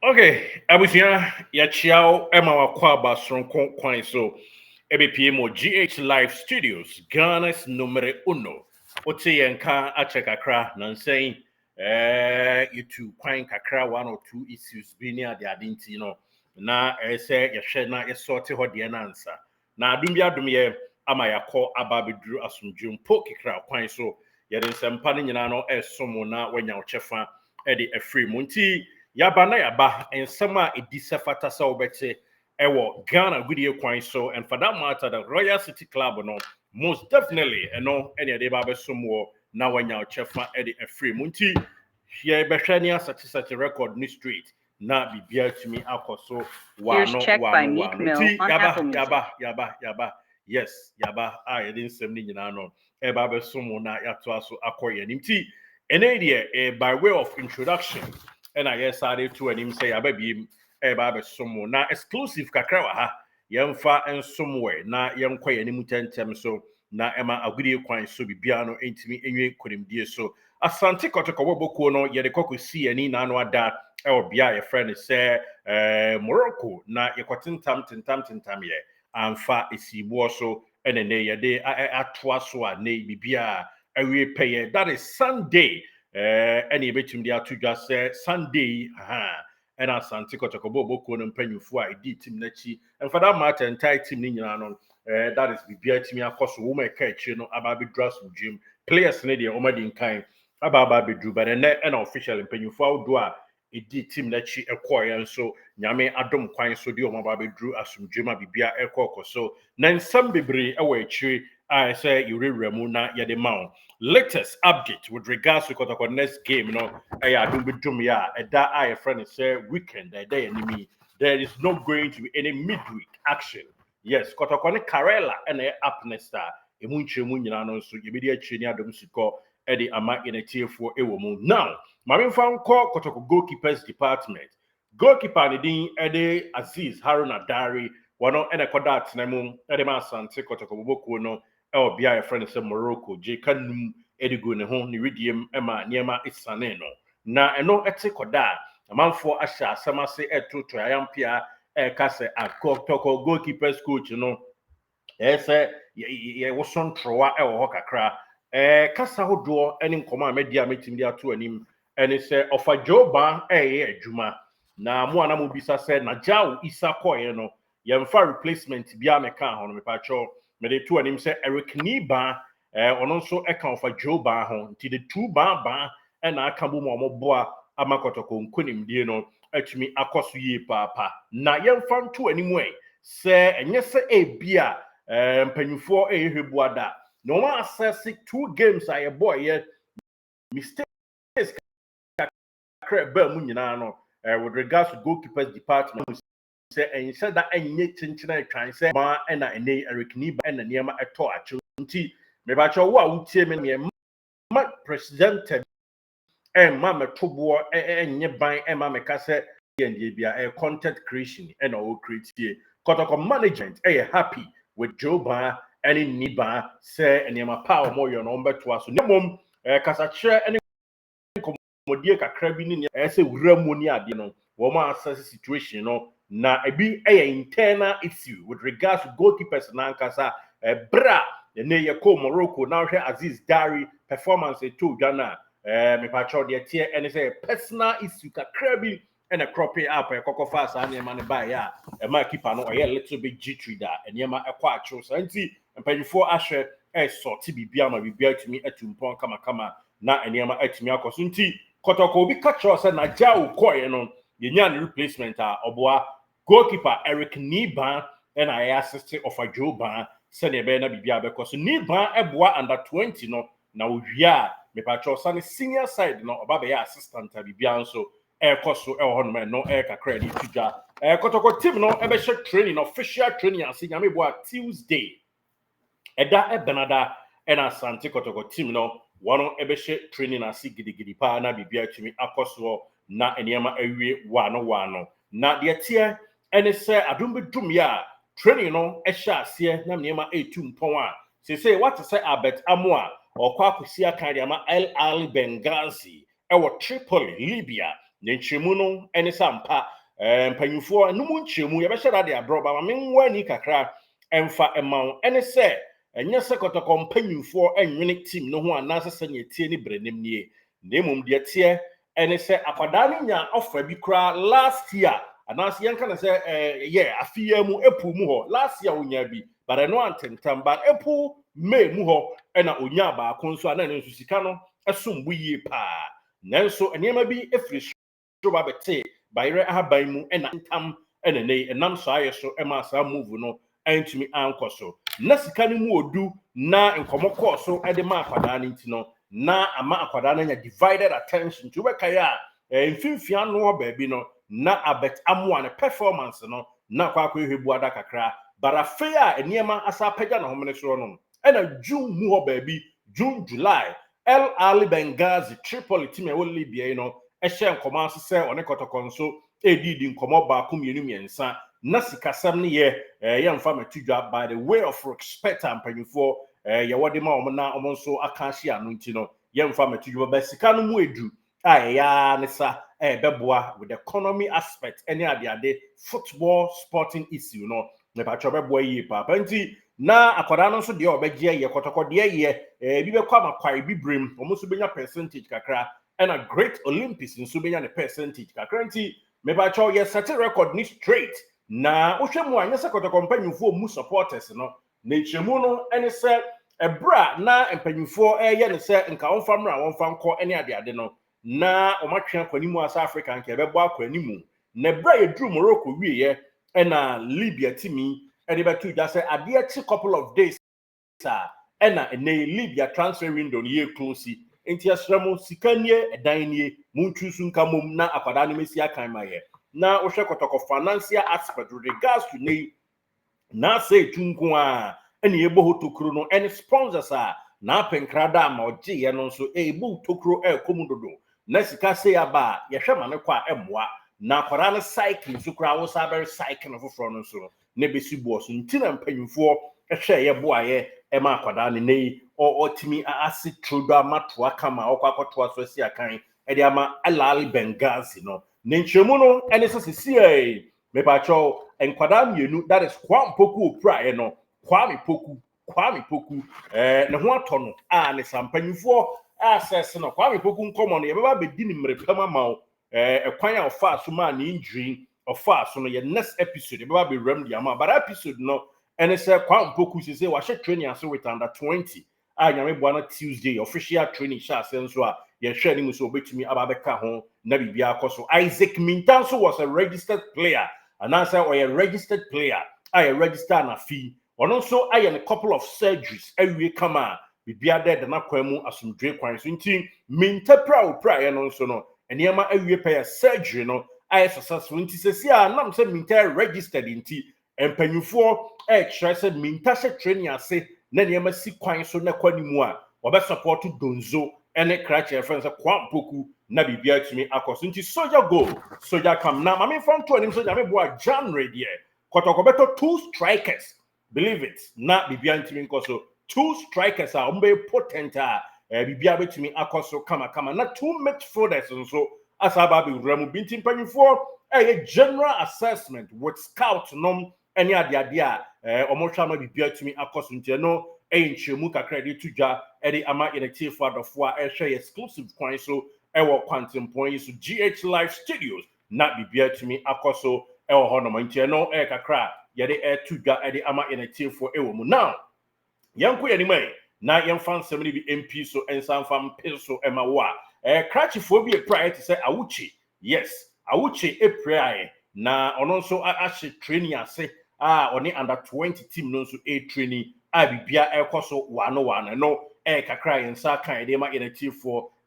Okay, abusia ya chiao ema wakwa basronko kwan so ebepie GH Live Studios Ghana's numero uno. Ote yenka ache kakra na nsɛn you kwan kakra one or two issues bi ne ade ade no na ɛsɛ yɛhwɛ na yɛsɔte hɔ deɛ na ansa. Na adum bi adum yɛ ama yakɔ aba beduru asomdwem po kekra kwan so yɛde nsɛmpa no nyinaa no ɛsom na wanya wo kyɛfa ɛde afiri mu nti yaba na yaba ensɛm a edi sɛ fata sɛ wobɛte ɛwɔ Ghana Goodie kwan so, and for that matter the Royal City Club no most definitely ɛno ɛne ɛde ba bɛsom wɔ na wanya ɔkyɛfa ɛde afiri mu nti yɛbɛhwɛ ne asɛte record ne straight na bibia tumi akɔ so wano nti yaba yes yaba a yɛde nsɛm ne nyinaa no ɛba bɛsom na yɛatoa so akɔ yɛn nti ɛnɛ deɛ by way of introduction and I yes I to him say ababi eba somo na exclusive kakra wa ha yemfa ensomwe na yenkwa yanimu tentem so na ema agudie kwan so bibia no entimi enwe konimdie so asante kotoko bobokuo no yede kokosi ani na no ada e obia ye friend say Morocco na yekotentam tentam ye amfa esibo so enene yede atoa so a ne bibia awie peye that is Sunday any betum dia to just say Sunday and asante kotoko boko no mpanyufo a edi team nachi and for that matter entire team ni nyina no that is bibia team akoso wo make achi no aba be dress gym players ne dia omadi nkan aba be dru but and official mpanyufo awdo a edi team nachi ekoye nso nyame adom kwan so dia omaba be dru asumdwema bibia ekokoso na nsam bebre ewa achi I say you remu na yede maun latest update with regards to Kotoko next game, you know, I do with Jumia, that I friend say weekend, that day enemy. There is not going to be any midweek action. Yes, Kotoko Karela and up next star. Emunche Munyan so immediate Chinia Domsico, Eddie Ama in a tier for Ewomu. Now, Marin found call Kotoko goalkeepers department. Goalkeeper Nidin Eddie Aziz Haruna Dari, one and a Kodat Nemu, Eddie Masan, Kotoko Boko no. Be a friend of Morocco, J. Kanum, Edigo, and home, Niridium, Emma, Niema, Isaneno. Na, and no etikoda, a man for Asha, some say to Triumpia, Cassa, a Kotoko, goalkeeper's coach, you know. Say, ye was on Troa, or Hokakra, Cassa Hodo, and in command, media meeting there to him, and it said, of a Joba, Juma. Na, Moana Mubisa said, Najau, Isa Koyeno, Yamfa replacement, Biameka on the patrol. Me de two anim say Eric Niba on also account for Joe Ba hon ti the two ba and I can bo mo boa amakotoko nkonim die no atumi akoso yie papa na yemfa nto animwe say enye say ebia mpanyufo ehwebuada no one assess 2 games aye boy ye mistakes crap ba mu nyina no with regards to goalkeepers department say and said that enye chinchina twan say ma na ene Eric Niba na niema eto acho nti me ba cho wo a wutie me ne ma president ma metobo enye ban ma me ka say ndie bia content creation and all create Kotoko management happy with Joe Ba and Niba say niema power mo yo no mbeto aso nemom kasa kire ene komodie kakra bi ni say wuramu ni ade no wo ma assess situation no na ebi internal issue with regards to goalkeepers na nkasa bra ne ye ko Morocco na hwe Aziz Dari performance to Ghana me patrol de tie ene say personal issue kakra bi and a crop up kokko fast and e man buy ya e ma keeper no oye little bit jittery da ene ma ekwa acho so nti mpanyfo ahwe sort bibia ma bibia tumi atumpon kama na ene ma atumi akoso nti Kotoko bi catch us na jaw koye no yenya replacement oboa goalkeeper Eric Niba and I assisted of a Joe Ban, Senebena Bibia because Niba Eboa under 20 no now we are me patro son senior side no Obaba assistant Bibian so air costo honman no air credit to ja Kotoko team no ever training official training and senior me Tuesday Eda Ebenada and Asante Kotoko team no one ever training and see gidi pa na Bibia to me akoso na enyama ewie wano na de tie ene say adum bedum ya training no ehya ase na niema etum pon a say what say abet Amoah okwa akosi akan de ama El Al Benghazi e wo Tripoli Libya ne nkyeremu no ene sampa mpanyinfoɔ no mu nkyeremu yɛbɛhyɛ da de abrɔ ba ma menwa ni kakra emfa emaw ene sɛ enye sɛ Kotoko mpanyinfoɔ enwene team no ho anaasɛ sɛ ne tie ne brenem nie na emom de tie ene sɛ akwadaa no nya offer bi kra last year anaasɛ yɛnka na sɛ afia mu epu mu hɔ last year onya bi but no antentam but epu May mu hɔ ena onya baako nso ana ne nso sika no esombu yie pa nanso enema bi efiri so ba bete bayre ahaban mu ena ntam ena nei enam so aye so ema saa move no antumi anko so na sika no mu odu na nkomo course so ede ma akwadaa no ntino na ama akwadaa no nya divided attention to wekaya mfimfia no baabi no na abet Amoah ne performance no na kwa hwebu ada kakra barafe a enema asa pagya na homene so no ena June mu ho baabi June July El Ali Benghazi Tripoli team e wo Libya no ehye nkomo asese one Kotoko nso edidi nkomo ba ko mienu miensa na sikasam ne ye mfa matudwa by the way of respect ampanyufo ye wode ma omo na omo nso aka hye anu nti no ye mfa matudwa ba sika no mu edu ya ne sa beboa with the economy aspect any ade football sporting issue no ne ba cho beboa yi papa nti na akwada no nso de obegye ye Kotoko de ye bi be kwa makwai bi brem omo so benya percentage kakra and a great Olympics nso benya ne percentage kakra nti me ba cho ye set record ni straight na ohwemu anya se Kotoko mpanyufo mu supporters no na echemu no ene se ebra na mpanyufo ye ne se nka wonfamra wonfanko ene ade no na omatwe akwanimu asa Africa nke bebo akwanimu na ebra ye dru Morocco wiye ena Libya timi ede betu ja se ade chi couple of days ena ene Libya transfer window ye close enti asramo sikanie edanie muntrusu nka mom na akwada no mesi akan maye na ohwe Kotoko financial aspect with regards to nei na say tunku a ene ebo hotokro no any sponsors a na penkrada ma oje ye no nso ebo tokro komudodo na sika say aba ye hwe mane kwa emoa na akwada no cycle so kra wo saber cycle no foforo no nso ne besi bo so ntina mpanyimfo ehwe ye bo aye ema akwada ne nei otimi asi trudo amato akama okwakoto aso si akan ede ama alali Benghazi no nenchemu no ene sisi me ba cho enkwada mienu that is Kwame Poku opra no Kwame Poku ne ho atono ne sampanyufo access no Kwame Poku nkomo no ye beba bedi ni mrepama ma ekwan a ofa so ma ne injury ofa so no ye next episode ye beba be ram dia ma but episode no ene se Kwame Poku say wa she training aso with under 20 nyame boana Tuesday official training sha senso a ye hwe ni muso obetumi ababeka ho na bibia akoso Isaac Mintanso was a registered player and answer or a registered player I register na fee ono nso aye a couple of surgeries awie kama bibia dead na kwamu asumdwe kwan so nti Mintapra pra no nso no enema awie pa surgery no aye successful nti sesi a nam se Minta registered nti empanyufo kyerɛ sɛ Minta training ase na niema si kwan so na kwanimu a obe support Donzo ene krache friends Kwame Poku na bibia tumi akoso nti soldier goal soldier come na mame from to anim soldier me boa January there Kotoko beto 2 strikers believe it na bibia ntimi nkoso 2 strikers a ombe potent a bibia betumi akoso kama na 2 midfielders nso asaba be wuramu binti mpanyifo general assessment with scout nom ene ade a omotwa ma bibia tumi akoso nti no enchemu kakra de tudwa ede ama inactive adofo a ehwe exclusive kwan so ewo kwantempon so GH Live Studios na bibia tumi akoso ewo hono nti no kakra yede tudwa ede ama inactive ewo mu now yanko yanimai na yemfa nsem ni bi MP so ensanfa mpeso ema wo a krachifo bi prior to say awuchi yes awuchi prior na ono nso ahye training ase oni under 20 team no nso training bibia ekoso wano no kakra yensa kan de ma inactive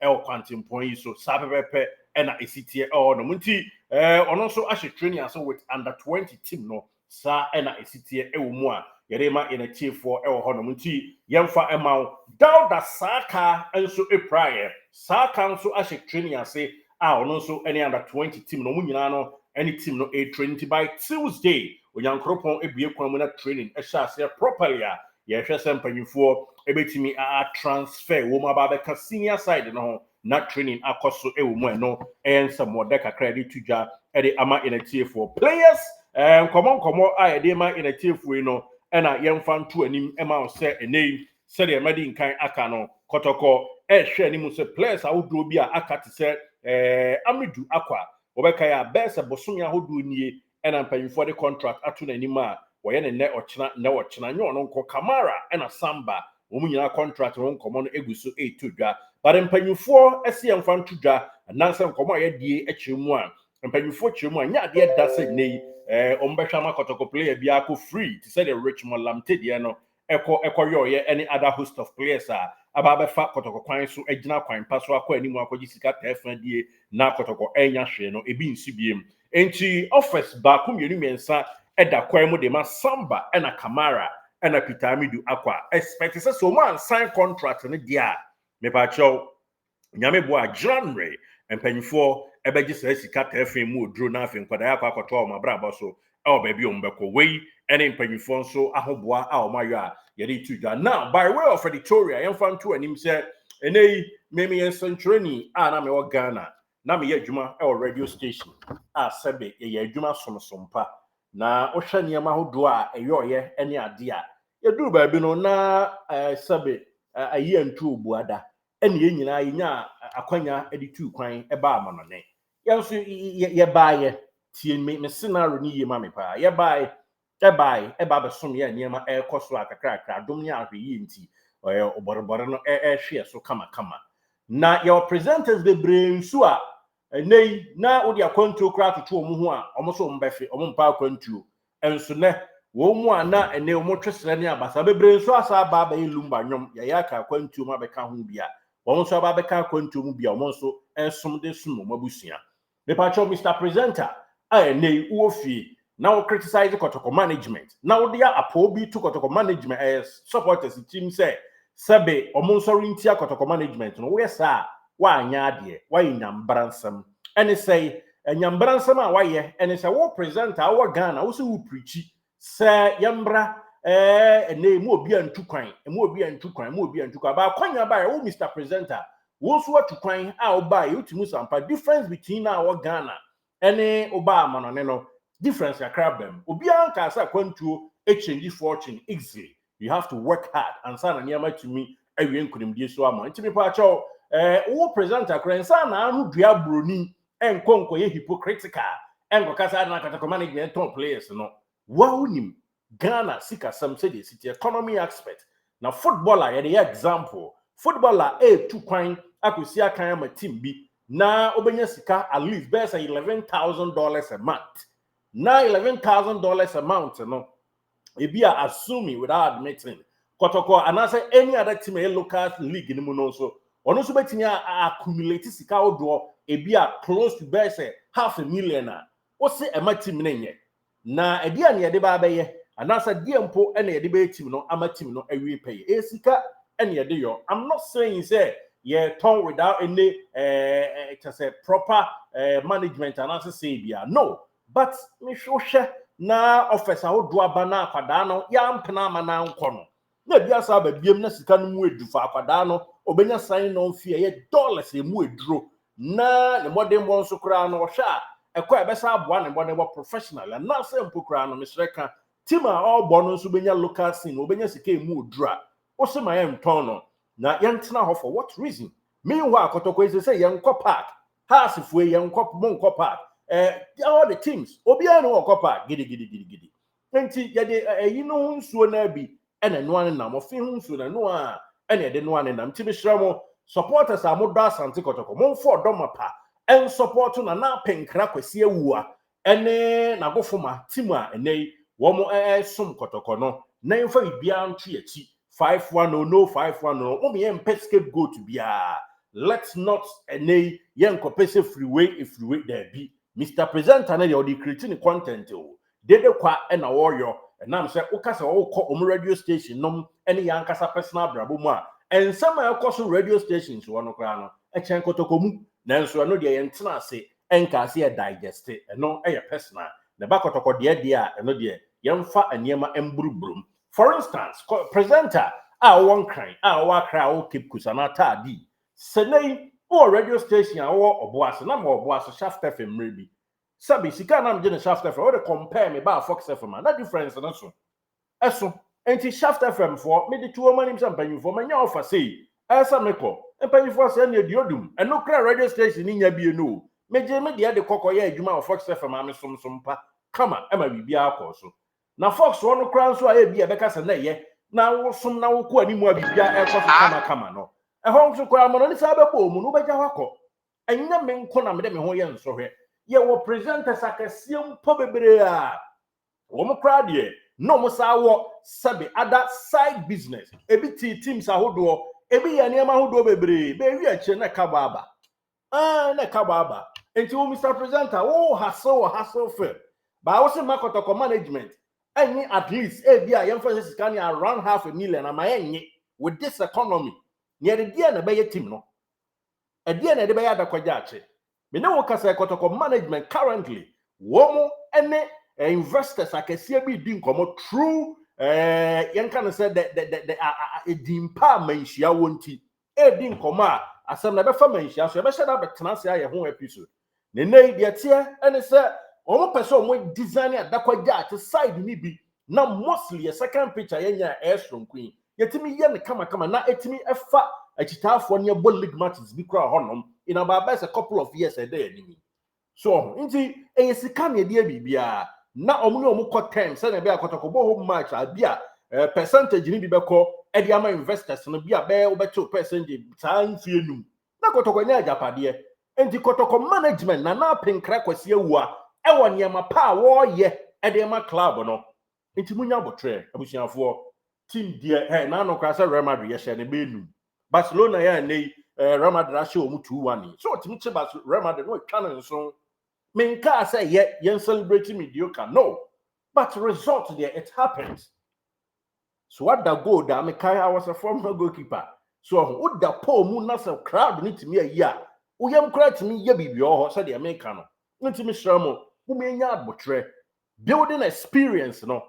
kwantempon so sabebepe na esitie no munti ono nso ahye training ase with under 20 team no sa na esitie mu a yede ma inactive no munti yemfa ema Dauda Saka enso prior Saka nso ahye training ase ono nso any under 20 team no munyina no any team no training by Tuesday onyankropon ebie kwan mu na training ehya ase properly ye hwe sem panyimfo ebetimi a transfer wo ma ba be ka senior side no na training akoso ewo mu eno ensa modde kakra de tudwa ede ama inactive players komo a ede ma inactive no ena yemfa nto anim ema o se enei se de madi nkan aka no Kotoko hwe anim se players awodro bi a aka te se Amidu Akwa obeka ya best bosom ya hodo nie ena mpanyimfo de contract ato na anim a woye ne ne ochena nyo no nko Kamara ena Samba omu nyina contract no nkomo no eguso etodwa but mpanyimfo ese yemfa ntodwa nanse nkomo aye die ekyiremu a mpanyimfo kyiremu a nya de da se nei ombehwa ma Kotoko player bi akọ free to say the Richmond Lamte de no ekọ yoye any other host of players aba befa Kotoko kwan so agina kwan paso akọ animu akọji sika tefa die na Kotoko enya hwe no ebi nsibiem enti office ba komienu mensa eda kwan mu de ma Samba ena Kamara ena Peter Amidu Akwa expect say so man sign contract ne dia me pa chow nyame bo a January empanyifo ebeji sa sika tefa mu odro na afi nkwada akwa akoto o mabraba so baby ombeko wei ene empanyifo nso ahoboa a o mayo a yeri tudwa now by way of editorial yemfa nto anim say enei meme yen century na me wo Ghana na me ye adwuma e radio station sebe ye adwuma somsompa na ohwa niam ahodo a eyoye ene ade a yeduru ba bi no na sebe ayi antu obuada ene ye nyina nya akwanya editu kwan eba amanone yenso ye baaye tie me scenario ni ye ma me pa ye baaye eba besom ye niam ekoso akakrakra dom ni ahwe yi nti oborbore no hwe so kama na your presenters the brain so a nei na odi akwantuo kra toto omo ho a omo so mbefe omo mpa akwantuo enso ne wo mu ana ene omo twesere ne abasa bebre nso asa ba ba yelumba nwom ya ya ka akwantuo ma beka ho bia omo so ba beka akwantuo mu bia omo nso ensom de sum mabusua me pa cho Mr Presenter nei wo fie na wo criticize Kotoko management na wo dia apo bi to Kotoko management supporters team say sebe omo nso rintia Kotoko management no wo yesa wa anya ade wa nyambransam ene say nyambransam a waye ene say wo presenter wo Ghana wo se wo preachi say yambra ene mu obi antu kwan ba kwanya ba wo Mr Presenter wo so atu kwan a wo ba ye utimu sampa difference between na wo Ghana ene oba amanone no difference akra bam obi an ka sa kwantuo change fortune easily you have to work hard and sana niama to me awie nkunimdie so ama ntimi pa cho wo presenter krensa na anu dua broni enkonko ye hypocritical enko kasa na Kotoko management top players no wa unim Ghana sika some say the city economy expert na footballer ye the example footballer two kwan akosi akan ama team bi na obenya sika at least be say $11,000 a month na $11,000 a month no ebia assuming without admitting Kotoko and I say any other team a local league in no so ono so betimi accumulate sika odo ebia close to be say $500,000 o se ema team nenye na ebia ne yede ba beye and I say die mpo ene yede be team no ama team no awie pay e sika ene yede yo I'm not saying say yeah turn without any just a proper management and I say bia no but me hwehwe na officer odo aba na akwada no ya mpena ama na nkọ no na bia sa ba biem na sika no mu edu fa akwada no obenya sign no fee ye dollars emu eduro na ne modern bon so kra no hwa ekọ ebesa aboa ne modern bo professional and na say mpokra no mesreka team a obo no so benya local scene obenya sika emu odura o se ma ye nton no na ye ntena ho for what reason meanwhile Kotoko is say ye nkọ park house fue ye nkọ park all the teams obia no okopa gidi enti ye de yi no nsuo na bi ene no ane na mo fi nsuo na no a ene de no ane na mti behra mo supporters amodo Asante Kotoko mo fo domapa en support na penkra kwasi awua ene na gofoma team a ene wo mo som Kotoko no na mfa bibia nto yachi 5-1 no 5-1 no mo me scapegoat bia let's not ene yen kopese freeway there be Mr. Presenter na dey creating content o dede kwa na woyo na say ukasa wo kọ radio station nom ene yankasa personal brabo mu a ensem ekoso radio stations wo no kra no echen Kotoko mu na nso no dey yentena ase enka ase e digest no personal na ba Kotoko de a no dey yemfa aniema emburubrum for instance presenter a won kran a wa kra o keep kusana tadi senei or radio station or Boas, and I'm more Boas, Shaft FM, maybe. Sabi, she can't am Shaft FM, or compare me by Fox FM, that difference, and also. Eso, and she Shaft FM for me the 2 money champagne for my offer say, as a meko, and pay for send your diodum, and no clear radio station in your no. Major media the cocoa, Juma of Fox FM, I'm some pa, come on, Emma be our course. Now, Fox one crown so I be a becas and ye. Now, some now quite more be a come no. A home to cram on the cyber boom, no better wako. And young men corner me hoyan so here. Ye will present as a cassim pobebrea. Woman crowd ye, no more sour, sabi, other side business. Ebi teams are who do, ebi ya near my who do bebre, baby a chena kababa. Na kababa. Until Mr. Presenter, oh, hassle fair. But I was in Kotoko management. Any at least a emphasis can around 500,000 am I with this economy. Near the dear and a team no. A dear and a bayada kwajache. Me no kasa Kotoko management currently. Womo any investors I can see be doing come true. Yan can say that a dimpa menshia won't a din koma asem na befa menshia so be shada betena se aye ho episode. Ne nei de tie ene say omo person omo design adakwaja at side ni bi na mostly a second picture yenya airstrom queen yetimi ye ne kama na etimi efa achitafo ne ball league matches bi kra honom in about a couple of years a day animi so nti eyesika ne de bibia na omo ne omo ko term say na be Kotoko home match abia percentage ni bi beko e de ama investors no bia be obeto percentage tan fienum na Kotoko nya ajapade enti Kotoko management na pinkra kwasi awua ewo niam pa wo ye e de ma club no enti munya botre abusiafo team dia na no kwasa Real Madrid ye hye ne benu Barcelona ya nei Real Madrid a hye o mu 2-1 so timi che Real Madrid no twa no so menka say ye celebrating mediocre no but result there it happens so what that go da me kai I was a former goalkeeper so who da Paul mu na say crowd need me a year uyam crowd me ye bibio ho say the American no ntimi shramo who menya abotre building experience no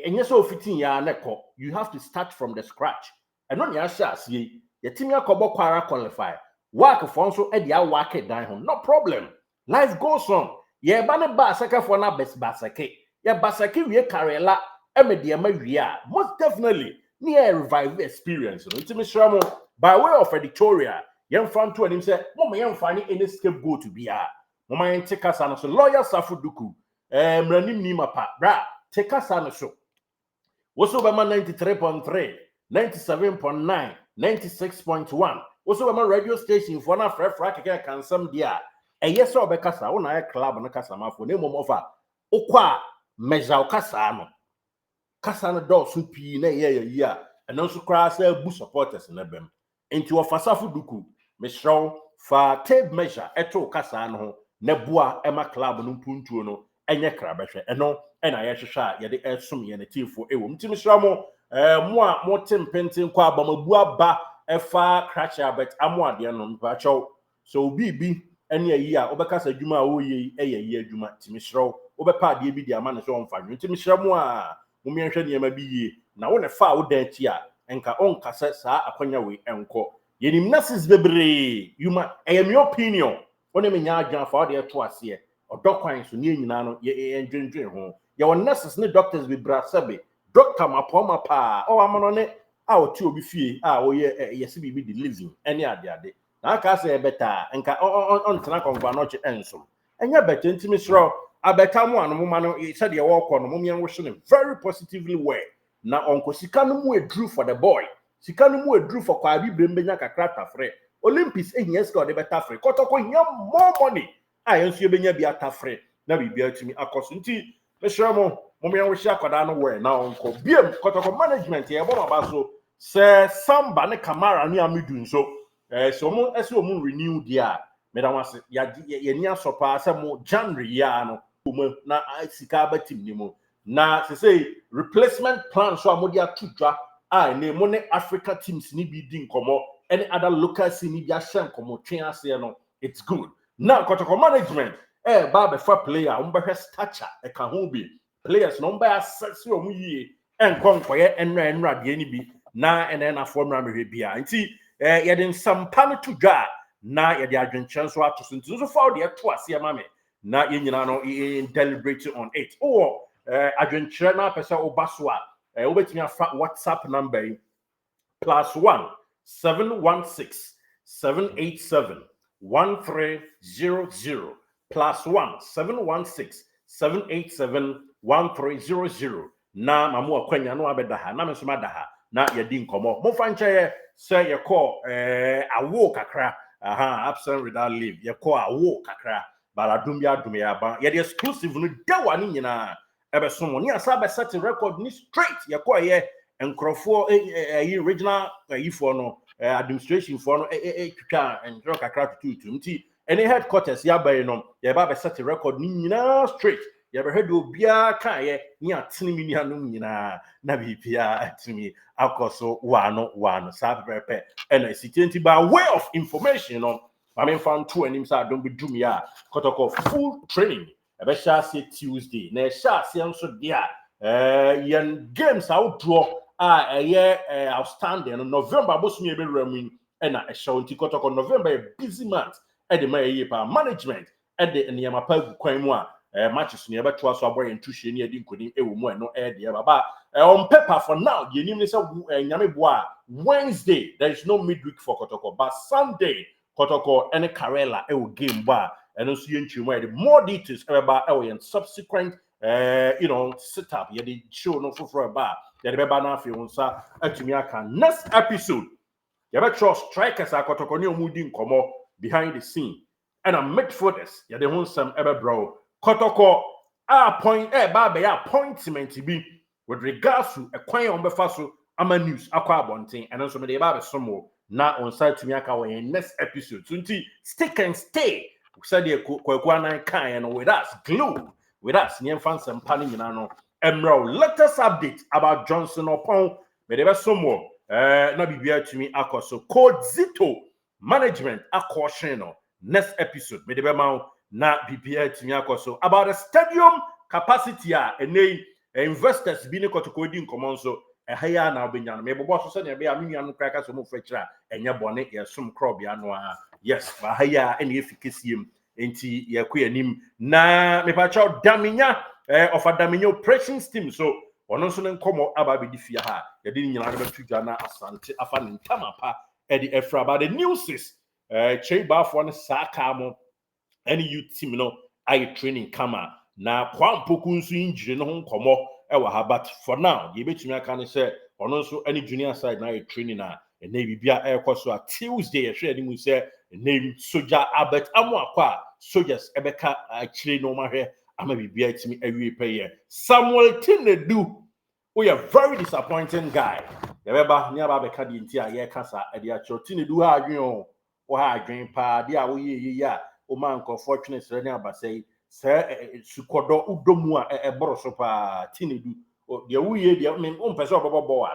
enye so 15 ya na ko you have to start from the scratch and no nya sha asie yetimi akobo kwara qualify work for so e dia work dan ho no problem life goes on ye ba ne ba saka for na best basake ye basake wie karela emede ma wie a most definitely near revive experience no ntimi shramo by way of editorial ye mfa to anim say mo me ye mfa ni any scapegoat to be a mo ma yen tikasa no so lawyer Safuduku mranim ni mapa bra tikasa no so woso ba 93.3 97.9 96.1 woso ba radio station for na frefra keke kansam dia yes obekasa wo na club no kasa mafo na mom ofa okwa measure kasa no do so pi na ye a eno so kra sa bu supporters na bem enti wo Safuduku me show fa tape measure eto kasa no na bua ema club no puntuo no enye kra behwe eno ena ye hwehwe a ye de esum ye ne tifo ewo mtimi shramo mo a mo tempentin kwa abamabua ba efa crash but Amoah de no mpacho so bibi ene ayi a obekasa adwuma a oyi eye adwuma timi shro obepa de bi de ama ne so onfanwo timi shramo a mo mienhwe ne ma bi yie na wo ne fa wo dan ti a enka onkasa saa akwanya we enko yenim nasis bebre yuma my opinion one me nya adwan fa de to ase odokwan so ne nyina no ye ndwendwen ho ye won nurses ne doctors be brasabe doctor mapoma pa o amono ne a oti obi fie a wo ye se bibi de living ene ade na aka se beta nka on tena konfa no che enso enya beta ntimi sro abeta mo anu ma no se de wo kọ no mo mien wo hye very positively way na onko sika no mu edru for the boy sika no mu edru for kwa bibrem benya kakra tafre Olympics ehia sika de beta fre Kotoko hia more money a yenso ye benya bia tafre na bibia timi akoso nti me hye mo mien wo hye akoda no we na onko biem Kotoko management ye bo maba so se samba ne Kamara ni amidu nso so mo ese o mo renew dia me da wase ye ni asopa se mo January ya no mo na sika batim ni mo na say replacement plan so amodi atudwa ne mo ne Africa teams ni bi di nkomo any other local team ni bi ahye nkomo twen ase no it's good now Kotoko management ba be for player mo be stature e ka ho bi players no ba assess o mo yie enkonkoye enra de ni bi na ene na formula me bia nti ye den sampa no tudwa na yɛde adwenkyerɛ nso ato so nti so far deɛ to aseɛ ma me na yɛn nyinaa no deliberate on it adwenkyerɛ na apɛ sɛ woba so a wobɛtumi afa WhatsApp number yi +1 716 787 1300 +1 716 787 1300 na mamu akwanya no abɛda ha na me nso mada ha na yɛdi nkɔmɔ momfa nkyɛ sɛ yɛkɔ awo kakra absent without leave yɛkɔ awo kakra baladum ya dum ya ba yɛde exclusive no dawa ne nyinaa ɛbɛso mo ne asa bɛset record ni straight yɛkɔ yɛ nkrɔfoɔ regional for no administration for no twitwa ndro kakra tutu nti any headquarters ya ba no yɛba bɛset record ni nyinaa straight yɛbɛhwɛ de obia kan yɛ ne atene mi nuanom nyinaa na bibia atimi akɔso wano sa pɛpɛ ɛna sitenti by way of information no I mean, found two and him said, don't be doom ya. Kotoko full training. A besha say Tuesday. Ne sha say so dia. Yan games outdraw a year outstanding. November boss me be ramin and a show Kotoko November a busy month. At the May management at the Niamapa Kwame matches near to us boy and two near Dinkodin Ewu no air dear Baba. On paper for now, you need Yameboa Wednesday. There is no midweek for Kotoko, but Sunday. Kotoko and Karela game bar and also you more details about and subsequent setup you did show no for a bar that the banana fiunsa atumiaka next episode you better strikers are Kotoko new mooding come behind the scene and a midfielders you the some ever bro Kotoko point appointment to be with regards to a coin on befaso ama news aqua bonting and also the baby some more na on site to me in next episode. So stick and stay. Said the Kwekwana kind with us, glue with us, near fans and panning no. Emerald, let us update about Johnson upon but there was some more. Na be to me so code Zito management a caution next episode. Maybe na be to me so about the stadium capacity and investors being Kotoko in common so. Ehaya na obenyan me bobo so se na be aminu anu kraka so mo fetira enye bone ye som crop ya no yes ba haya ene efikesiem enti ye kɔ anim na me pa chaw daminya of a daminya operations team so ono so ne nkomo aba be di fia ha ye de nyina na betu dwa na asante afa ne ntamapa e di efra about the newses cheba for ne saka mo any youth team no I training kama na Kwame Poku nso injire no ho nkomo but for now, you bet me can say on also any junior side now training na and maybe be a so Tuesday, share him say name Soldier Albert Amoah soldiers Ebeka actually no matter I may be at me every payer. Samuel Tinedu, we are very disappointing guy. Remember, near Babeka the entire cancer at the actual Tinedu or grandpa, dear we man unfortunate but say Sukodo udomua borosopa Tinedu the we the person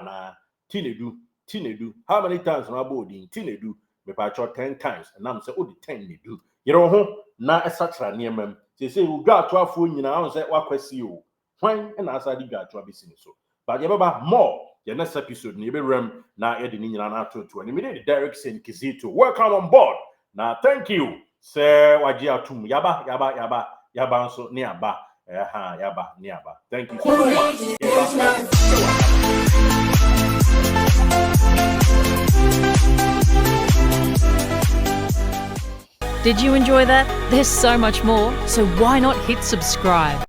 na Tinedu how many times na boarding Tinedu me pa 10 times and I'm say 10 ne do you know na esatra niemam say we got to afo nyina say wakwasi o hwan na asa di got to abisi so but you baba more the next episode ni be ram na e de ni nyina na to and immediately Derek Sen Kizito welcome on board now thank you say waji atum yaba so niaba yaba niaba thank you so much. Did you enjoy that? There's so much more, so why not hit subscribe?